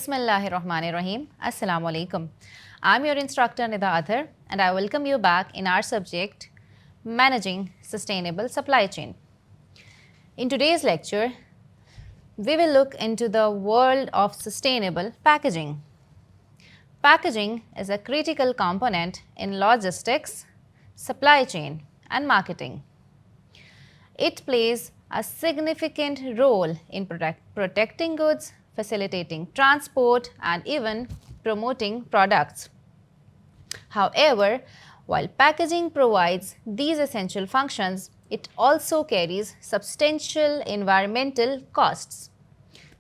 Bismillahirrahmanirrahim. Assalamu alaikum. I'm your instructor Nida Athar and I welcome you back in our subject Managing Sustainable Supply Chain. In today's lecture, we will look into the world of sustainable packaging. Packaging is a critical component in logistics, supply chain and marketing. It plays a significant role in protecting goods, facilitating transport and even promoting products. However, while packaging provides these essential functions, it also carries substantial environmental costs.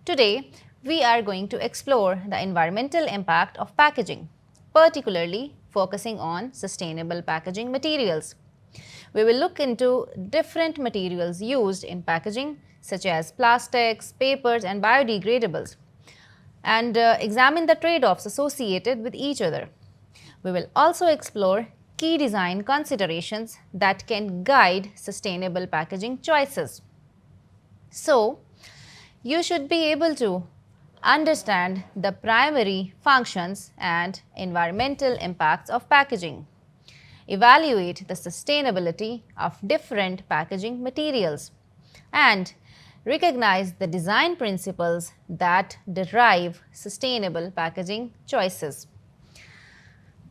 Today, we are going to explore the environmental impact of packaging, particularly focusing on sustainable packaging materials. We will look into different materials used in packaging such as plastics, papers and biodegradables and examine the trade-offs associated with each other. We will also explore key design considerations that can guide sustainable packaging choices. So, you should be able to understand the primary functions and environmental impacts of packaging, evaluate the sustainability of different packaging materials, and recognize the design principles that derive sustainable packaging choices.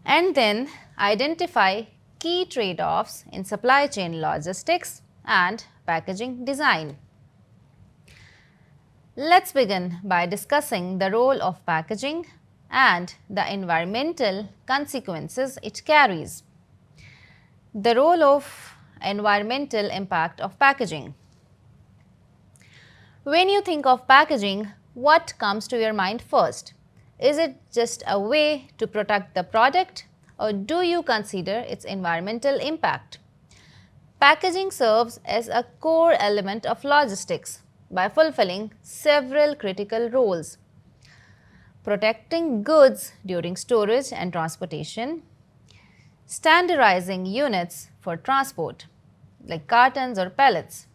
And then identify key trade-offs in supply chain logistics and packaging design. Let's begin by discussing the role of packaging and the environmental consequences it carries. The role of environmental impact of packaging. When you think of packaging, what comes to your mind first? Is it just a way to protect the product, or do you consider its environmental impact? Packaging serves as a core element of logistics by fulfilling several critical roles: protecting goods during storage and transportation, standardizing units for transport like cartons or pallets,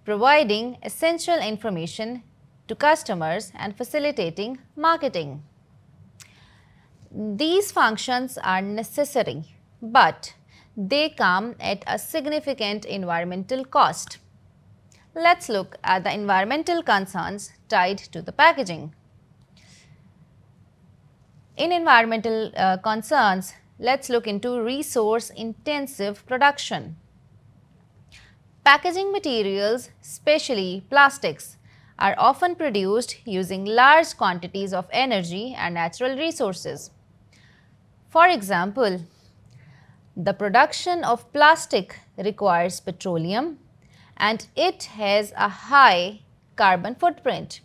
providing essential information to customers and facilitating marketing. These functions are necessary, but they come at a significant environmental cost. Let's look at the environmental concerns tied to the packaging. In environmental concerns, let's look into resource-intensive production. Packaging materials, especially plastics, are often produced using large quantities of energy and natural resources. For example, the production of plastic requires petroleum and it has a high carbon footprint.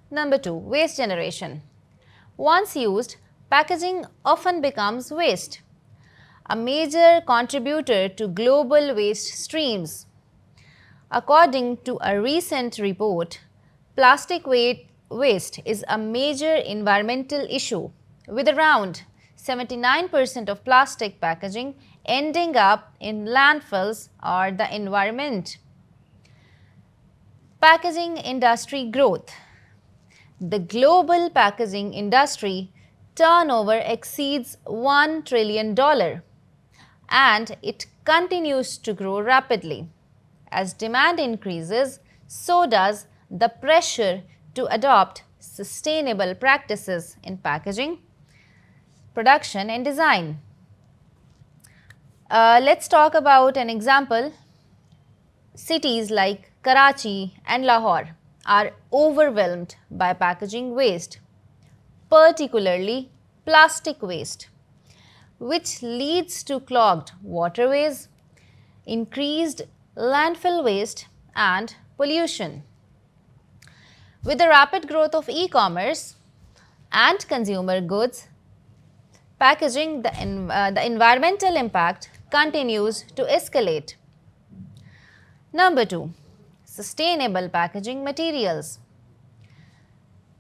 Number 2, waste generation. Once used, packaging often becomes waste, a major contributor to global waste streams. According to a recent report, plastic waste is a major environmental issue, with around 79% of plastic packaging ending up in landfills or the environment. Packaging industry growth. The global packaging industry turnover exceeds $1 trillion and it continues to grow rapidly. As demand increases, so does the pressure to adopt sustainable practices in packaging, production and design. Let's talk about an example. Cities like Karachi and Lahore are overwhelmed by packaging waste, particularly plastic waste, which leads to clogged waterways, increased landfill waste and pollution. With the rapid growth of e-commerce and consumer goods, packaging, the environmental impact continues to escalate. Number 2, sustainable packaging materials.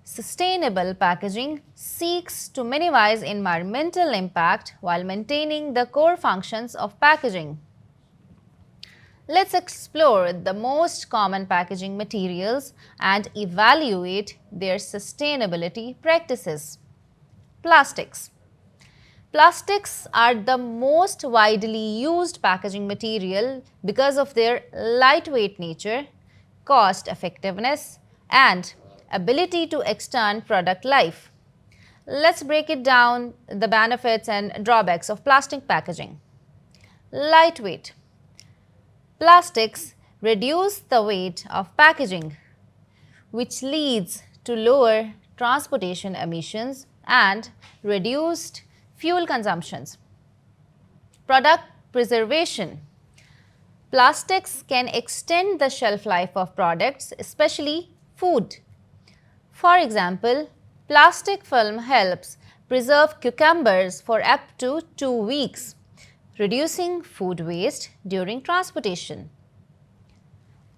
Sustainable packaging seeks to minimize environmental impact while maintaining the core functions of packaging. Let's explore the most common packaging materials and evaluate their sustainability practices. Plastics. Plastics are the most widely used packaging material because of their lightweight nature, cost effectiveness, and ability to extend product life. Let's break it down the benefits and drawbacks of plastic packaging. Lightweight. Plastics reduce the weight of packaging, which leads to lower transportation emissions and reduced fuel consumptions. Product preservation. Plastics can extend the shelf life of products, especially food. For example, plastic film helps preserve cucumbers for up to 2 weeks, reducing food waste during transportation.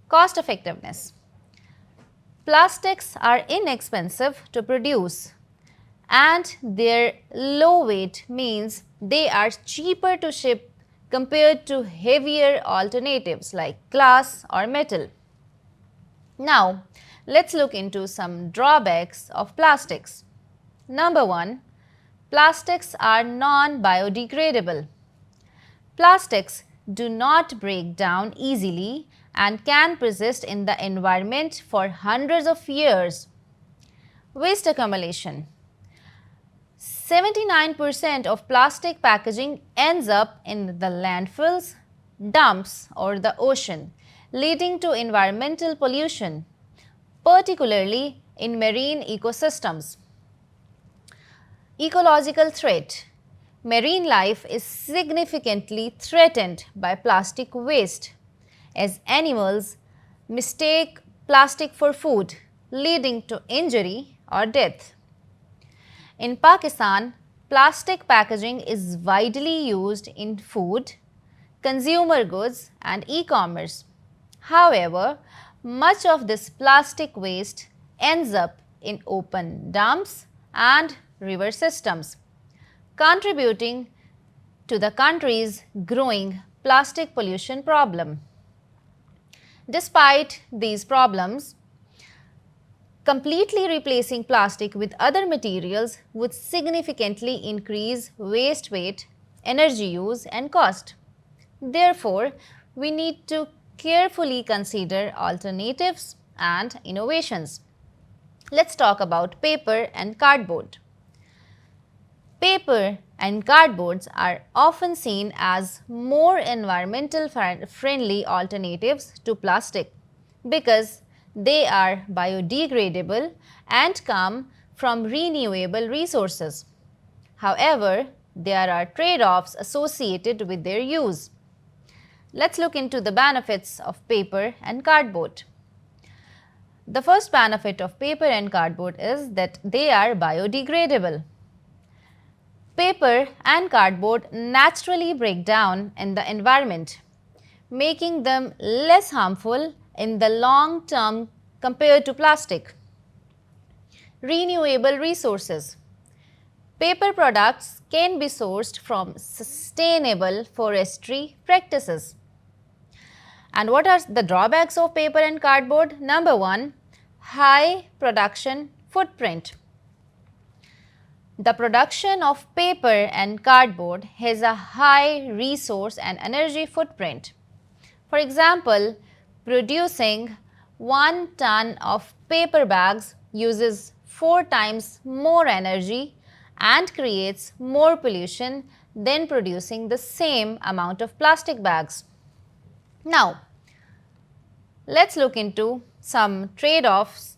Cost effectiveness. Plastics are inexpensive to produce, and their low weight means they are cheaper to ship compared to heavier alternatives like glass or metal. Now, let's look into some drawbacks of plastics. Number 1. Plastics are non-biodegradable. Plastics do not break down easily and can persist in the environment for hundreds of years. Waste accumulation. 79% of plastic packaging ends up in the landfills, dumps, or the ocean, leading to environmental pollution, particularly in marine ecosystems. Ecological threat. Marine life is significantly threatened by plastic waste, as animals mistake plastic for food, leading to injury or death. In Pakistan, plastic packaging is widely used in food, consumer goods, and e-commerce. However, much of this plastic waste ends up in open dumps and river systems, contributing to the country's growing plastic pollution problem. Despite these problems, completely replacing plastic with other materials would significantly increase waste weight, energy use, and cost. Therefore, we need to carefully consider alternatives and innovations. Let's talk about paper and cardboard. Paper and cardboards are often seen as more environmental friendly alternatives to plastic because they are biodegradable and come from renewable resources. However, there are trade-offs associated with their use. Let's look into the benefits of paper and cardboard. The first benefit of paper and cardboard is that they are biodegradable. Paper and cardboard naturally break down in the environment, making them less harmful in the long term compared to plastic. Renewable resources. Paper products can be sourced from sustainable forestry practices. And what are the drawbacks of paper and cardboard? Number 1, high production footprint. The production of paper and cardboard has a high resource and energy footprint. For example, producing 1 ton of paper bags uses 4 times more energy and creates more pollution than producing the same amount of plastic bags. Now, let's look into some trade-offs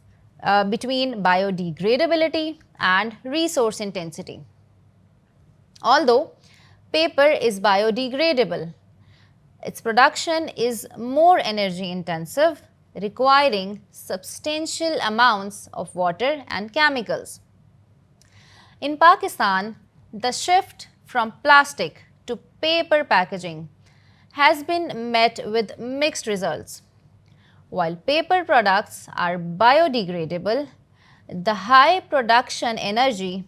between biodegradability and resource intensity. Although paper is biodegradable, its production is more energy intensive, requiring substantial amounts of water and chemicals. In Pakistan, the shift from plastic to paper packaging has been met with mixed results. While paper products are biodegradable, the high production energy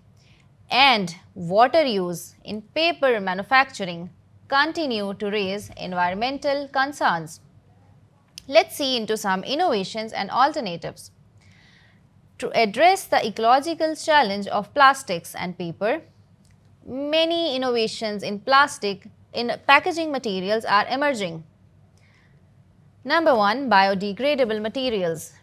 and water use in paper manufacturing continue to raise environmental concerns. Let's see into some innovations and alternatives. To address the ecological challenge of plastics and paper, many innovations in packaging materials are emerging. Number 1, biodegradable materials.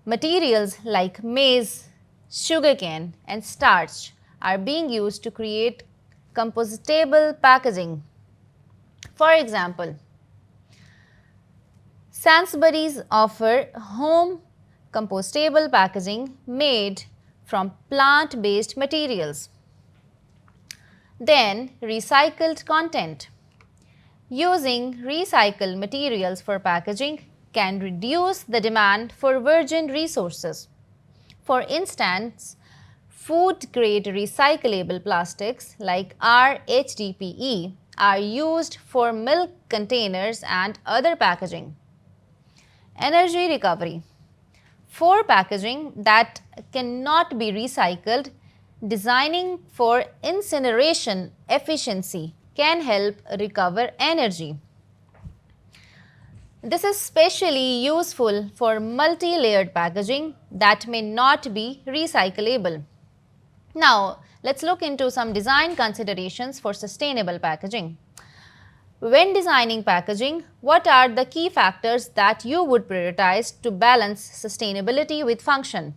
Materials like maize, sugarcane and starch are being used to create compostable packaging. For example, Sainsbury's offer home compostable packaging made from plant-based materials. Then, recycled content. Using recycled materials for packaging can reduce the demand for virgin resources. For instance, food-grade recyclable plastics like RHDPE are used for milk containers and other packaging. Energy recovery. For packaging that cannot be recycled, designing for incineration efficiency can help recover energy. This is especially useful for multi-layered packaging that may not be recyclable. Now, let's look into some design considerations for sustainable packaging. When designing packaging, what are the key factors that you would prioritize to balance sustainability with function?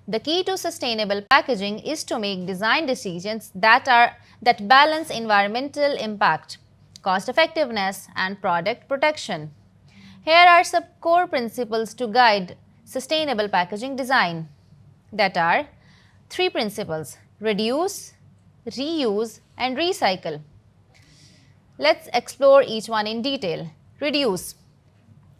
The key to sustainable packaging is to make design decisions that balance environmental impact, cost effectiveness and product protection. Here are some core principles to guide sustainable packaging design, that are 3 principles: reduce, reuse and recycle. Let's explore each one in detail. Reduce.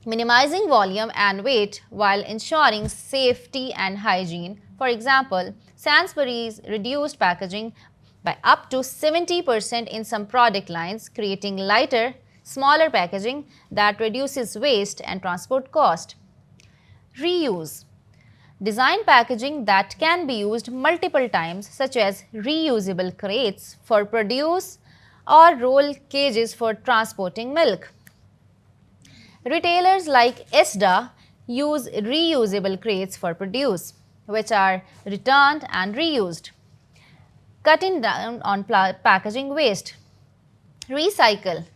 Minimizing volume and weight while ensuring safety and hygiene. For example, Sainsbury's reduced packaging by up to 70% in some product lines, creating lighter, smaller packaging that reduces waste and transport cost. Reuse. Design packaging that can be used multiple times, such as reusable crates for produce or roll cages for transporting milk. Retailers like Asda use reusable crates for produce, which are returned and reused, cutting down on packaging waste. Recycle.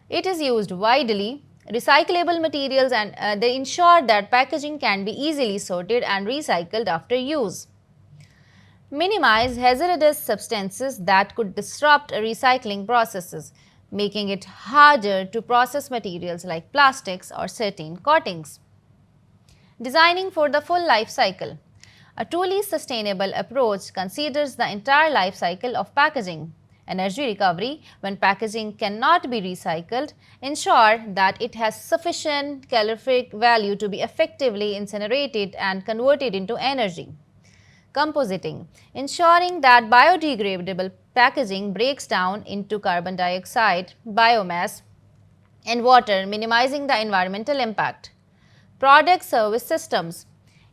It is used widely. Recyclable materials and they ensure that packaging can be easily sorted and recycled after use. Minimize hazardous substances that could disrupt recycling processes, making it harder to process materials like plastics or certain coatings. Designing for the full life cycle. A truly sustainable approach considers the entire life cycle of packaging. Energy recovery. When packaging cannot be recycled, ensure that it has sufficient calorific value to be effectively incinerated and converted into energy. Compositing. Ensuring that biodegradable packaging breaks down into carbon dioxide, biomass and water, minimizing the environmental impact. Product service systems.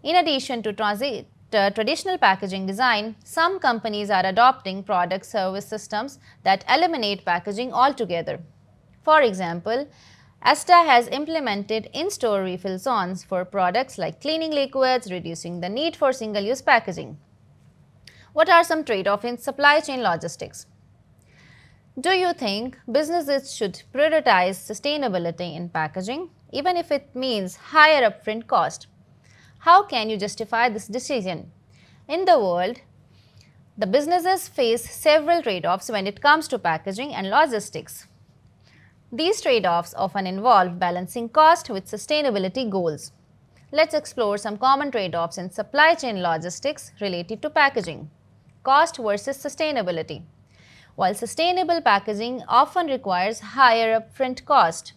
In addition to traditional packaging design, some companies are adopting product service systems that eliminate packaging altogether. For example, Asda has implemented in-store refill zones for products like cleaning liquids, reducing the need for single-use packaging. What are some trade-offs in supply chain logistics? Do you think businesses should prioritize sustainability in packaging, even if it means higher upfront cost? How can you justify this decision? In the world, the businesses face several trade-offs when it comes to packaging and logistics. These trade-offs often involve balancing cost with sustainability goals. Let's explore some common trade-offs in supply chain logistics related to packaging. Cost versus sustainability. While sustainable packaging often requires higher upfront cost,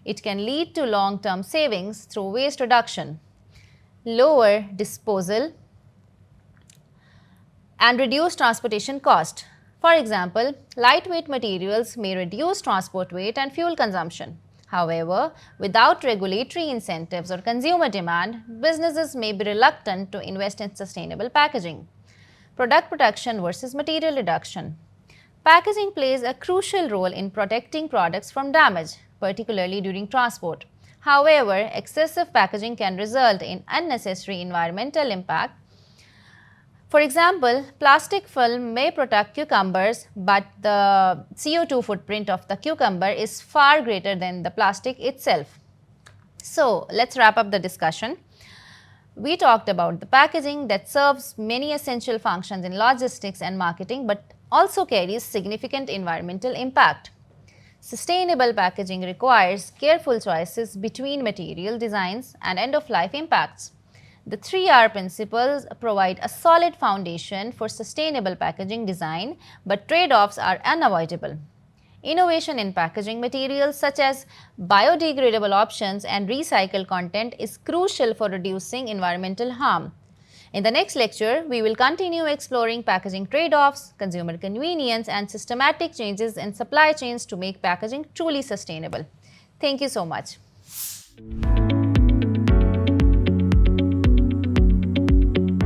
it can lead to long-term savings through waste reduction, lower disposal, and reduced transportation cost. For example, lightweight materials may reduce transport weight and fuel consumption. However, without regulatory incentives or consumer demand, businesses may be reluctant to invest in sustainable packaging. Product protection versus material reduction. Packaging plays a crucial role in protecting products from damage, particularly during transport. However, excessive packaging can result in unnecessary environmental impact. For example, plastic film may protect cucumbers, but the CO2 footprint of the cucumber is far greater than the plastic itself. So, let's wrap up the discussion. We talked about the packaging that serves many essential functions in logistics and marketing, but also carries significant environmental impact. Sustainable packaging requires careful choices between material designs and end-of-life impacts. The 3R principles provide a solid foundation for sustainable packaging design, but trade-offs are unavoidable. Innovation in packaging materials such as biodegradable options and recycled content is crucial for reducing environmental harm. In the next lecture, we will continue exploring packaging trade-offs, consumer convenience, and systematic changes in supply chains to make packaging truly sustainable. Thank you so much.